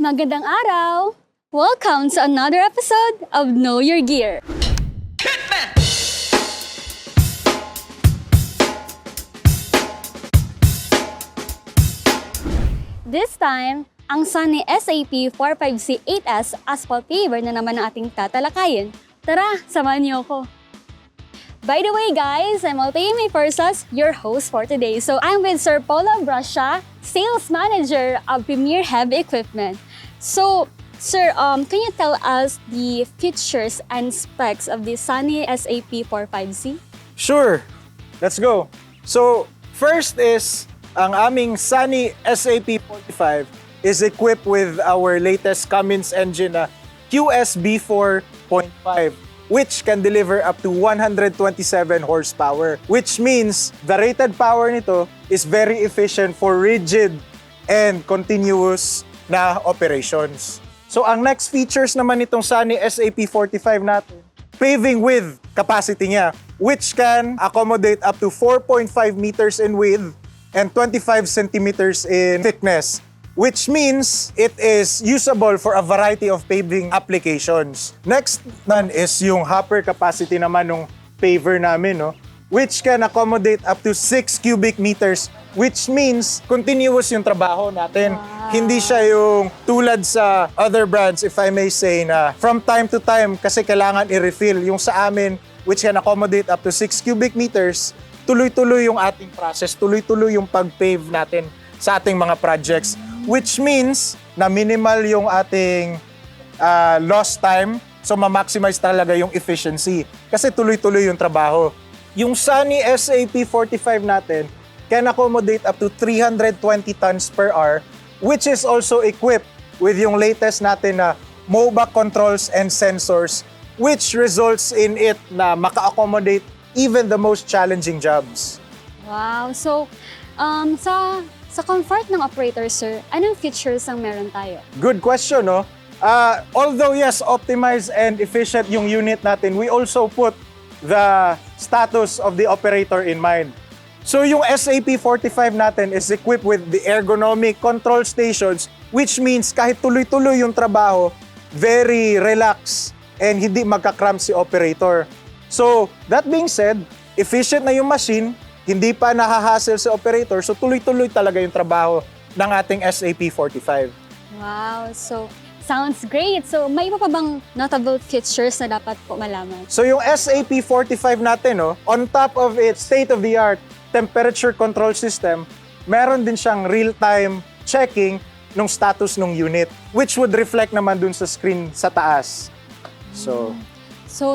Magandang araw! Welcome to another episode of Know Your Gear. This time, ang Sany SAP45C-8S ASPHALT PAVER na naman ang ating tatalakayin. Tara, samahan niyo ako! By the way guys, I'm May Persas, your host for today. So I'm with Sir Paula Brasha, Sales Manager of Premier Heavy Equipment. So, Sir, can you tell us the features and specs of the Sany SAP45C? Sure, let's go. So, first is, ang aming Sany SAP45 is equipped with our latest Cummins engine na QSB4.5, which can deliver up to 127 horsepower, which means the rated power nito is very efficient for rigid and continuous na operations. So ang next features naman nitong Sany SAP45 natin, paving width capacity niya, which can accommodate up to 4.5 meters in width and 25 centimeters in thickness, which means it is usable for a variety of paving applications. Next naman is yung hopper capacity naman ng paver namin, no? Which can accommodate up to 6 cubic meters, which means continuous yung trabaho natin. Wow. Hindi siya yung tulad sa other brands, if I may say, na from time to time kasi kailangan i-refill. Yung sa amin, which can accommodate up to 6 cubic meters, tuloy-tuloy yung ating process, tuloy-tuloy yung pag-pave natin sa ating mga projects. Which means na minimal yung ating lost time, so ma-maximize talaga yung efficiency kasi tuloy-tuloy yung trabaho. Yung Sany SAP45 natin can accommodate up to 320 tons per hour, which is also equipped with yung latest natin na MOBA controls and sensors, which results in it na maka-accommodate even the most challenging jobs. Wow! So, sa comfort ng operator, sir, anong features ang meron tayo? Good question, no? Although yes, optimized and efficient yung unit natin, we also put the status of the operator in mind. So yung SAP45 natin is equipped with the ergonomic control stations, which means kahit tuloy-tuloy yung trabaho, very relaxed and hindi magka-cramp si operator. So that being said, efficient na yung machine, hindi pa nahahassle sa operator, so tuloy-tuloy talaga yung trabaho ng ating SAP45. Wow! So, sounds great! So, may iba pa bang notable features na dapat po malaman? So yung SAP45 natin, no, on top of its state-of-the-art temperature control system, meron din siyang real-time checking ng status ng unit, which would reflect naman dun sa screen sa taas. So,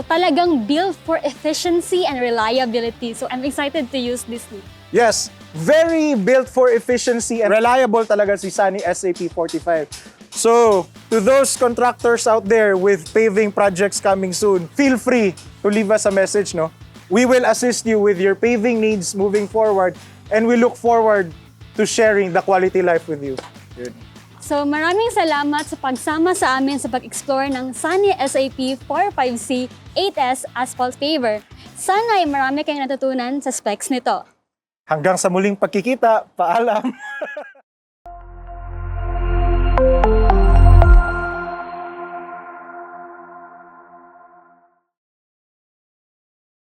talagang built for efficiency and reliability. So, I'm excited to use this. Yes, very built for efficiency and reliable talaga si Sany SAP45. So, to those contractors out there with paving projects coming soon, feel free to leave us a message, no? We will assist you with your paving needs moving forward, and we look forward to sharing the quality life with you. Good. So, maraming salamat sa pagsama sa amin sa pag-explore ng Sany SAP45C-8S ASPHALT PAVER. Sana ay marami kayong natutunan sa specs nito. Hanggang sa muling pagkikita, paalam!